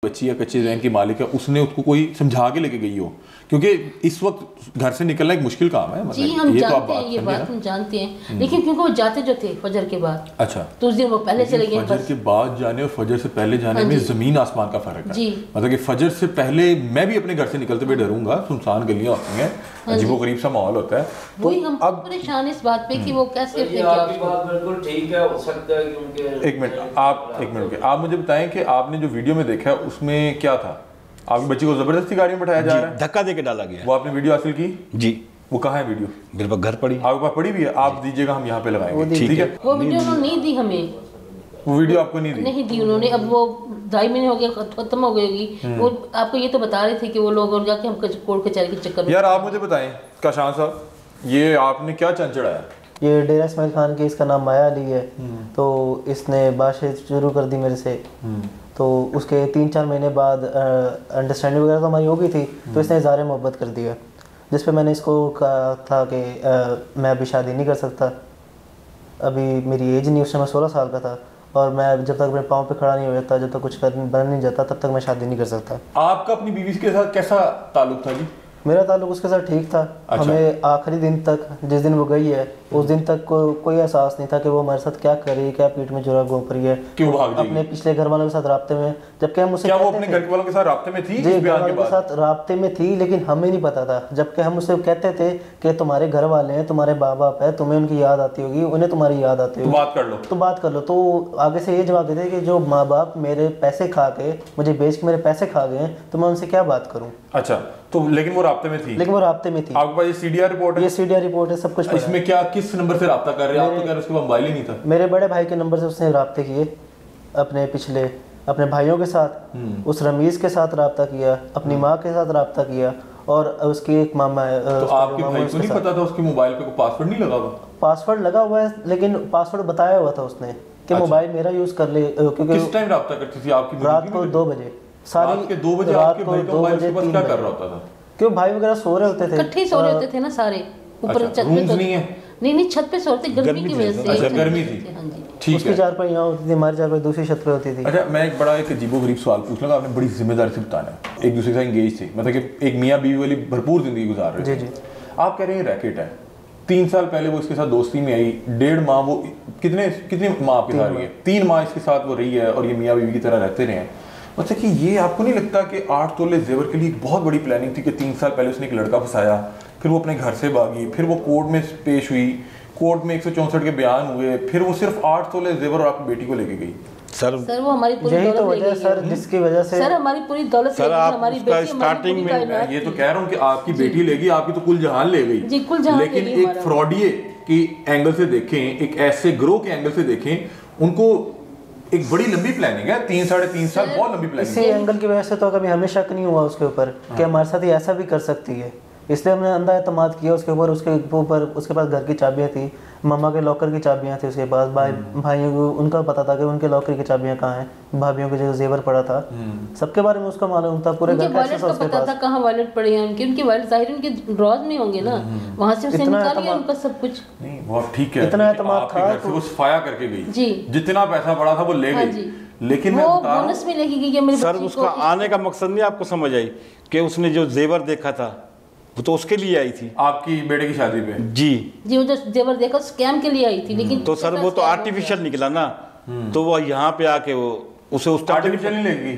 बच्ची या कच्चे ज़हन की मालिक है, उसने उसको कोई समझा के लेके गई हो, क्योंकि इस वक्त घर से निकलना एक मुश्किल काम है। जी हम ये जानते हैं, ये बात हम जानते हैं, लेकिन क्योंकि वो जाते जो थे फजर के बाद, अच्छा, तो उस दिन वो पहले चले गए। फजर के बाद जाने और फजर से पहले जाने में जमीन आसमान का फर्क है। जी, मतलब कि फजर से पहले मैं भी अपने घर से निकलते हुए डरूंगा, सुनसान गलियां होती हैं, अजीबोगरीब सा माहौल होता है। वही हम अब परेशान इस बात पे कि वो कैसे आपकी बात बिल्कुल ठीक है, हो सकता है क्योंकि एक मिनट आप मुझे बताएं कि आपने जो वीडियो में देखा है उसमें क्या था? आपकी बच्ची को जबरदस्ती गाड़ी में बैठाया जा रहा है, धक्का देके डाला गया। वो आपने वीडियो हासिल की? जी। वो कहाँ है वीडियो? मेरे पास घर पड़ी, आपके पास पड़ी भी है? आप दीजिएगा, हम यहाँ पे लगाएंगे, ठीक है? वो वीडियो उन्होंने नहीं दी हमें, वो वीडियो आपको नहीं दी? नहीं दी उन्होंने। अब वो 2.5 महीने हो गए, खत्म हो गई होगी। वो आपको ये तो बता रहे थे कि वो लोग और जाके हम कोर्ट कचहरी के चक्कर में। यार आप मुझे बताएं काशान साहब, ये आपने क्या चंद चढ़ाया? ये डेरा इस्माइल खान की, इसका नाम माया अली है। तो इसने बातचीत शुरू कर दी मेरे से। तो उसके 3-4 महीने बाद अंडरस्टैंडिंग वगैरह तो हमारी हो गई थी, तो इसने इज़हार मोहब्बत कर दिया, जिस पे मैंने इसको कहा था कि मैं अभी शादी नहीं कर सकता, अभी मेरी एज नहीं, उस समय 16 साल का था, और मैं जब तक अपने पाँव पे खड़ा नहीं हो जाता, जब तक कुछ बन नहीं जाता, तब तक मैं शादी नहीं कर सकता। आपका अपनी बीवी के साथ कैसा ताल्लुक था जी? मेरा ताल्लुक उसके साथ ठीक था। अच्छा। हमें आखिरी दिन तक, जिस दिन वो गई है, उस दिन तक कोई एहसास नहीं था कि वो हमारे साथ क्या कर रही है, क्या पीठ में जुरा घोंप रही है, क्यों भाग जाएगी? अपने पिछले घर वालों के साथ राब्ते में, जबकि हम उससे क्या वो अपने घर वालों के साथ राब्ते में थी? जी, घर वालों के साथ राब्ते में थी, लेकिन हमें नहीं पता था। जबकि हम उससे कहते थे कि तुम्हारे घर वाले हैं, तुम्हारे माँ बाप है, तुम्हें उनकी याद आती होगी, उन्हें तुम्हारी याद आती होगी, बात कर लो। तो आगे से ये जवाब देते कि जो माँ बाप मेरे पैसे खा के, मुझे बेच के मेरे पैसे खा गए, तो मैं उनसे क्या बात करूँ। अच्छा, तो लेकिन वो राब्ते में थी? लेकिन वो राब्ते में थी। आपके पास ये सीडीआर रिपोर्ट है? ये सीडीआर रिपोर्ट है, सब कुछ। इसमें क्या, किस नंबर से राब्ता कर रहे हैं आप? तो कह रहे उसके पास मोबाइल ही नहीं था। मेरे बड़े भाई के नंबर से उसने राब्ते किए, अपने भाइयों के साथ, उस रमीज के साथ राब्ता किया, अपनी माँ के साथ राब्ता किया, और उसकी एक मामा है। तो आपके भाई को नहीं पता था उसके मोबाइल पे कोई पासवर्ड नहीं लगा हुआ? पासवर्ड लगा हुआ है, लेकिन पासवर्ड बताया हुआ था उसने कि मोबाइल मेरा यूज कर ले, क्योंकि किस टाइम राब्ता करती थी आपकी? रात को 2 बजे। रात के 2 बजे आपके भाई का मोबाइल उसके पास क्या कर रहा होता था? क्यों, भाई वगैरह सो रहे होते थे, इकट्ठे सो रहे होते थे ना सारे, ऊपर छत पे। नहीं है, नहीं छत पे सोते, गर्मी की वजह से। अच्छा, गर्मी थी, ठीक है। उसकी चारपाई यहाँ होती थी, हमारी चारपाई दूसरी छत पे होती थी। अच्छा, मैं एक बड़ा एक अजीबोगरीब सवाल पूछ लूँगा, आपने बड़ी जिम्मेदारी से बताना है। एक दूसरे के साथ एंगेज थे, मतलब कि एक मियाँ बीवी वाली भरपूर जिंदगी गुजार रहे थे। आप कह रहे हैं रैकेट है। 3 साल पहले वो इसके साथ दोस्ती में आई, 1.5 माह वो कितनी माह आपके साथ रही है? 3 माह इसके साथ वो रही है, और ये मियाँ बीवी की तरह रहते रहे हैं। मतलब कि ये आपको नहीं लगता कि 8 तोले जेवर के लिए एक बहुत बड़ी प्लानिंग थी कि 3 साल पहले उसने एक लड़का फंसाया, फिर वो अपने घर से भागी, फिर वो कोर्ट में पेश हुई, कोर्ट में 164 के बयान हुए, फिर वो सिर्फ 8 तोले जेवर और आपकी बेटी को लेके गई? सर वो हमारी पूरी दौलत ले गई सर, जिसकी वजह से सर हमारी पूरी दौलत ले गई, हमारी बेटी। स्टार्टिंग में मैं ये तो कह रहा हूँ कि आपकी बेटी लेगी, आपकी तो कुल जहान ले गई जी, कुल जहान। लेकिन एक फ्रॉडिये की एंगल से देखें, एक ऐसे ग्रोह के एंगल से देखें, उनको एक बड़ी लंबी प्लानिंग है। 3-3.5 साल बहुत लंबी प्लानिंग है। इसी एंगल की वजह से तो कभी हमें शक नहीं हुआ उसके ऊपर कि हमारे साथ ये ऐसा भी कर सकती है, इसलिए हमने अंधा एतमाद किया उसके ऊपर। उसके पास घर की चाबियां थी, मम्मा के लॉकर की चाबियां थी उसके पास, भाइयों को उनका पता था कि उनके लॉकर की चाबियां कहाँ हैं, भाभियों के जो जेवर पड़ा था, सबके बारे में उसका मालूम था, पूरे घर का एक्सेस उसके पास था, कहाँ वॉलेट पड़े हैं उनके वॉलेट जाहिर उनके ड्रॉज में होंगे ना, वहां से उसने निकाल लिया उनका सब कुछ। नहीं बहुत ठीक है, इतना एतमाद था तो वो सफाया करके गई जी, जितना पैसा पड़ा था वो ले गई, लेकिन वो बोनस में लेके गई मेरी सर। उसका आने का मकसद नहीं आपको समझ आई कि उसने जो जेवर देखा था वो तो उसके लिए आई थी, आपकी बेटे की शादी पे। जी वो जो जेवर देखा स्कैम के लिए आई थी, लेकिन तो सर वो तो आर्टिफिशियल निकला ना, तो वो यहाँ पे आके वो उसे उस आर्टिफिशियल नहीं लेगी।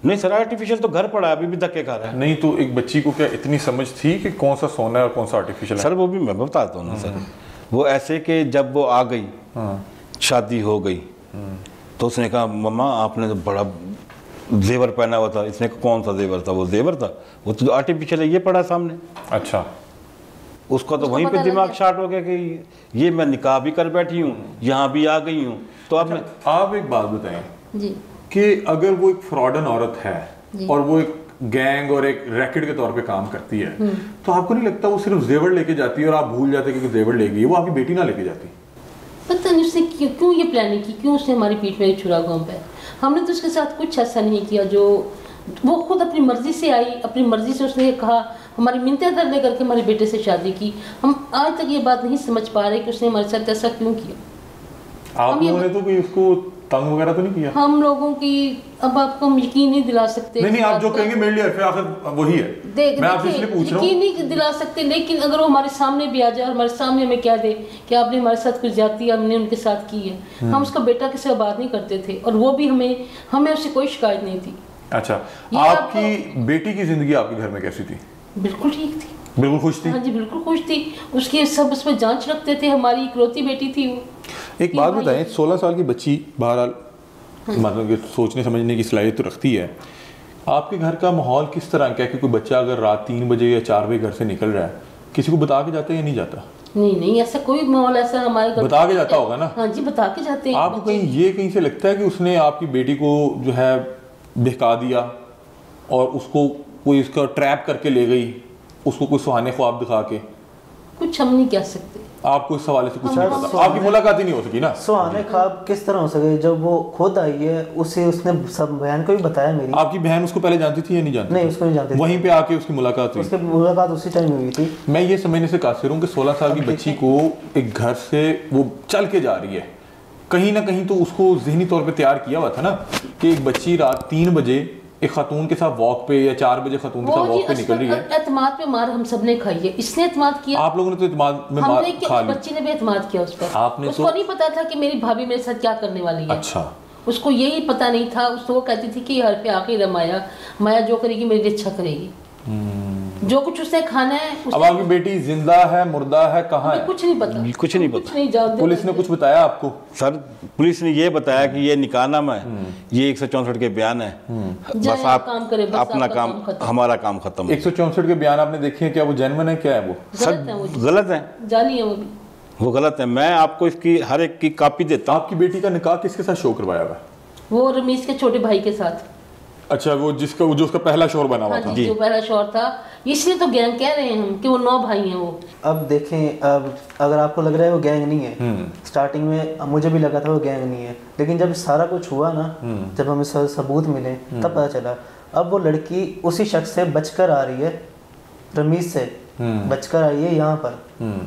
नहीं सर, आर्टिफिशियल तो घर पड़ा है, अभी भी धक्के खा रहा है। नहीं तो एक बच्ची को क्या इतनी समझ थी कि कौन सा सोना है और कौन सा आर्टिफिशियल है? सर वो भी मैं बताता हूँ ना सर, वो ऐसे कि जब वो आ गई, शादी हो गई, तो उसने कहा मम्मा आपने तो बड़ा जेवर पहना हुआ था। इसने कहा कौन सा जेवर था? वो जेवर था, वो तो आर्टिफिशियल है, ये पड़ा सामने। अच्छा, उसका तो वहीं पे दिमाग शार्ट हो गया कि ये मैं निकाह भी कर बैठी हूँ, यहाँ भी आ गई हूँ। तो अब आप एक बात बताएं जी कि अगर वो एक फ्रॉडन औरत है और वो एक गैंग और एक रैकेट के तौर पे काम करती है, तो आपको नहीं लगता वो सिर्फ जेवर लेके जाती है और आप भूल जाते कि जेवर ले गई, वो आपकी बेटी ना लेके जाती? पता नहीं उसने क्यों ये प्लानिंग की, क्यों उसने हमारी पीठ में छुरा घोंपा है। हमने तो उसके साथ कुछ ऐसा नहीं किया, जो वो खुद अपनी मर्जी से आई, अपनी मर्जी से उसने कहा, हमारी मिन्नतें अदा लेकर के हमारे बेटे से शादी की। हम आज तक ये बात नहीं समझ पा रहे कि उसने हमारे साथ ऐसा क्यों किया। आप लोगों ने तो कोई उसको तंग वगैरह तो नहीं किया? हम लोगों की, अब आपको हम यकीन नहीं दिला सकते। नहीं आप जो कहेंगे मेरे लिए फिर आखिर वही है, मैं आपसे इसलिए पूछ रहा हूँ। यकीन नहीं दिला सकते, लेकिन अगर वो हमारे सामने भी आ जाए और हमारे सामने हमें कह दे कि आपने हमारे साथ कुछ ज्यादती हमने उनके साथ की है, हम उसका बेटा किसी से बात नहीं करते थे, और वो भी हमें उससे कोई शिकायत नहीं थी। अच्छा, आपकी बेटी की जिंदगी आपके घर में कैसी थी? बिल्कुल ठीक थी, बिल्कुल खुश थी? हाँ जी बिल्कुल खुश थी। उसके सब उस पर जांच रखते थे, हमारी इकलौती बेटी थी वो। एक बात बताएं, 16 साल की बच्ची बहरहाल मतलब कि सोचने समझने की सलाहियत तो रखती है, आपके घर का माहौल किस तरह का है कि कोई बच्चा अगर रात 3 बजे या 4 बजे घर से निकल रहा है, किसी को बता के जाता है या नहीं जाता? नहीं ऐसा कोई माहौल ऐसा हमारे घर बता के जाता होगा ना? हाँ जी बता के जाते हैं। आपको कहीं से लगता है कि उसने आपकी बेटी को जो है बहका दिया और उसको कोई इसका ट्रैप करके ले गई, उसको कोई सुहाने ख्वाब दिखा के? कुछ हम नहीं कह सकते, आपको इस हवाले से कुछ नहीं पता? आपकी मुलाकात ही नहीं हो सकी ना? सुहाने ख्वाब किस तरह हो सके? जब वो खुद आई है उसने सब बहन को भी बताया मेरी। आपकी बहन उसको पहले जानती थी या नहीं जानती? नहीं, उसको नहीं जानती थी। वहीं पे आके उसकी मुलाकात हुई? उसकी मुलाकात उसी टाइम हुई थी। मैं ये समझने से कासिर हूँ कि 16 साल की बच्ची को एक घर से वो चल के जा रही है, कहीं ना कहीं तो उसको जहनी तौर पे तैयार किया हुआ था ना कि एक बच्ची रात 3 बजे एक खातून के साथ वॉक पे या 4 बजे खातून के साथ वॉक पे निकल रही है। एतमाद पे मार हम सब ने खाई है, इसने एतमाद किया, आप लोगों ने तो एतमाद में मार खा ली, बच्ची ने भी एतमाद किया उस पर। आपने उसको नहीं पता था कि मेरी भाभी मेरे साथ क्या करने वाली है। अच्छा, उसको यही पता नहीं था। उसको वो कहती थी कि हर पे आके माया जो करेगी मेरे लिए अच्छा करेगी, जो कुछ उसने खाना है। अब आपकी बेटी जिंदा है मुर्दा है कहाँ है? कुछ नहीं पता, कुछ नहीं पता। नहीं जानते। पुलिस ने कुछ बताया आपको? सर पुलिस ने ये बताया कि ये निकाहनामा है, ये 164 के बयान है, बस आप काम करें, बस अपना काम, हमारा काम खत्म। 164 के बयान आपने देखे हैं, क्या वो जेन्युइन है, क्या है वो? गलत है, जानी है वो गलत है। मैं आपको इसकी हर एक की कॉपी देता हूँ। आपकी बेटी का निकाह किसके साथ शो करवाया हुआ? वो रमीज के छोटे भाई के साथ। अच्छा, वो जो उसका पहला शोर बना हुआ था? जो पहला शोर था, इसलिए तो गैंग कह रहे हैं हम कि वो 9 भाई हैं वो। अब देखें, अब अगर आपको लग रहा है वो गैंग नहीं है, स्टार्टिंग में मुझे भी लगा था वो गैंग नहीं है, लेकिन जब सारा कुछ हुआ ना, जब हमें सबूत मिले तब पता चला। अब वो लड़की उसी शख्स से बचकर आ रही है, रमीज से बचकर आई है यहाँ पर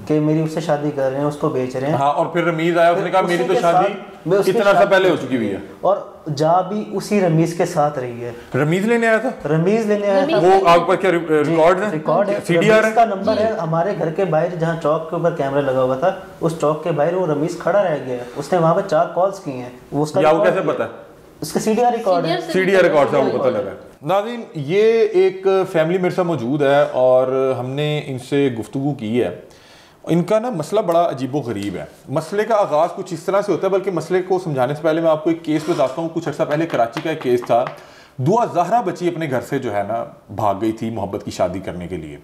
कि मेरी उससे शादी कर रहे हैं, उसको बेच रहे हैं। हाँ, और फिर रमीज आया, उसने कहा मेरी तो शादी कितना सा पहले हो चुकी हुई है, और जा भी उसी रमीज के साथ रही है। रमीज लेने आया था? रमीज लेने आया था। वो आप पर क्या रिकॉर्ड है? सीडीआर है? का नंबर है हमारे घर के बाहर, जहाँ चौक के ऊपर कैमरा लगा हुआ था, उस चौक के बाहर वो रमीज खड़ा रह गया। उसने वहाँ पर 4 कॉल्स की हैं। वो उसका कैसे पता है? उसका सीडीआर रिकॉर्ड है। सीडीआर रिकॉर्ड से आपको पता लगा? नाज़रीन, ये एक फैमिली मेरे साथ मौजूद है और हमने इनसे गुफ्तगू की है। इनका ना मसला बड़ा अजीबो गरीब है। मसले का आगाज़ कुछ इस तरह से होता है, बल्कि मसले को समझाने से पहले मैं आपको एक केस बताता हूँ। कुछ अर्सा पहले कराची का एक केस था। दुआ ज़हरा बच्ची अपने घर से जो है ना भाग गई थी मोहब्बत की शादी करने के लिए।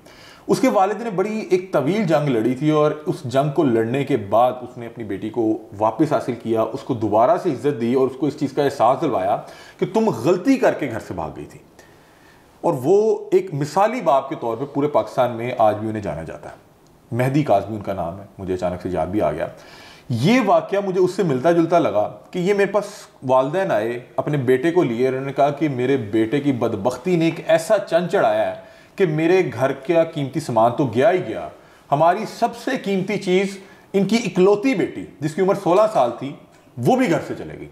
उसके वालिद ने बड़ी एक तवील जंग लड़ी थी और उस जंग को लड़ने के बाद उसने अपनी बेटी को वापस हासिल किया, उसको दोबारा से इज्जत दी और उसको इस चीज़ का एहसास दिलवाया कि तुम गलती करके घर से भाग गई थी। और वो एक मिसाली बाप के तौर पे पूरे पाकिस्तान में आज भी उन्हें जाना जाता है। मेहदी काज़मी उनका नाम है, मुझे अचानक से याद भी आ गया। ये वाक़या मुझे उससे मिलता जुलता लगा कि ये मेरे पास वालिदैन आए अपने बेटे को लिए, उन्होंने कहा कि मेरे बेटे की बदबख्ती ने एक ऐसा चंद चढ़ाया है कि मेरे घर का कीमती सामान तो गया ही गया, हमारी सबसे कीमती चीज़ इनकी इकलौती बेटी जिसकी उम्र 16 साल थी वो भी घर से चले गई।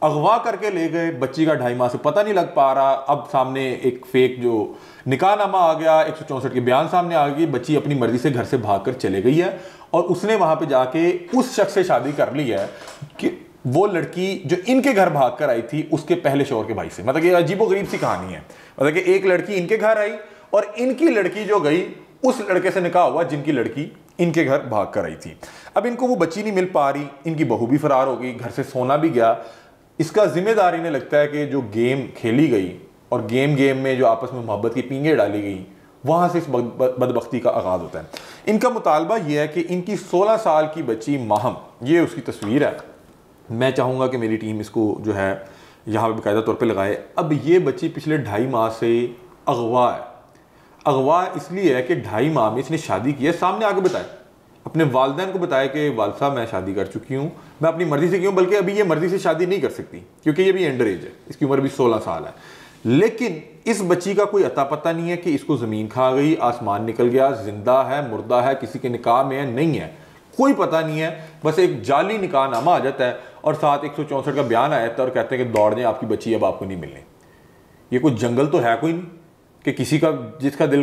अगवा करके ले गए, बच्ची का 2.5 माह से पता नहीं लग पा रहा। अब सामने एक फेक जो निकाहनामा आ गया, 164 के बयान सामने आ गई, बच्ची अपनी मर्जी से घर से भागकर चले गई है और उसने वहां पे जाके उस शख्स से शादी कर ली है कि वो लड़की जो इनके घर भाग कर आई थी उसके पहले शौहर के भाई से। मतलब ये अजीबो गरीब सी कहानी है। मतलब कि एक लड़की इनके घर आई और इनकी लड़की जो गई उस लड़के से निकाह हुआ जिनकी लड़की इनके घर भाग कर आई थी। अब इनको वो बच्ची नहीं मिल पा रही, इनकी बहू भी फरार हो गई, घर से सोना भी गया। इसका जिम्मेदार इन्हें लगता है कि जो गेम खेली गई और गेम में जो आपस में मोहब्बत की पींगे डाली गई, वहाँ से इस बदबख्ती का आगाज़ होता है। इनका मुतालबा यह है कि इनकी 16 साल की बच्ची माहम, ये उसकी तस्वीर है। मैं चाहूँगा कि मेरी टीम इसको जो है यहाँ पर बाकायदा तौर पर लगाए। अब ये बच्ची पिछले 2.5 माह से अगवा है। अगवा इसलिए है कि 2.5 माह में इसने शादी की है, सामने आके बताया, अपने वालिदैन को बताया कि वालिद साहब मैं शादी कर चुकी हूँ, मैं अपनी मर्जी से की हूँ, बल्कि अभी ये मर्जी से शादी नहीं कर सकती क्योंकि ये भी अंडर एज है, इसकी उम्र भी 16 साल है। लेकिन इस बच्ची का कोई अता पता नहीं है कि इसको ज़मीन खा गई, आसमान निकल गया, जिंदा है मुर्दा है, किसी के निकाह में है नहीं है, कोई पता नहीं है, बस एक जाली निकाहनामा आ जाता है और साथ 164 का बयान आया था और कहते हैं कि दौड़ जाएं, आपकी बच्ची अब आपको नहीं मिलनी। ये कोई जंगल तो है कोई नहीं कि किसी का जिसका दिल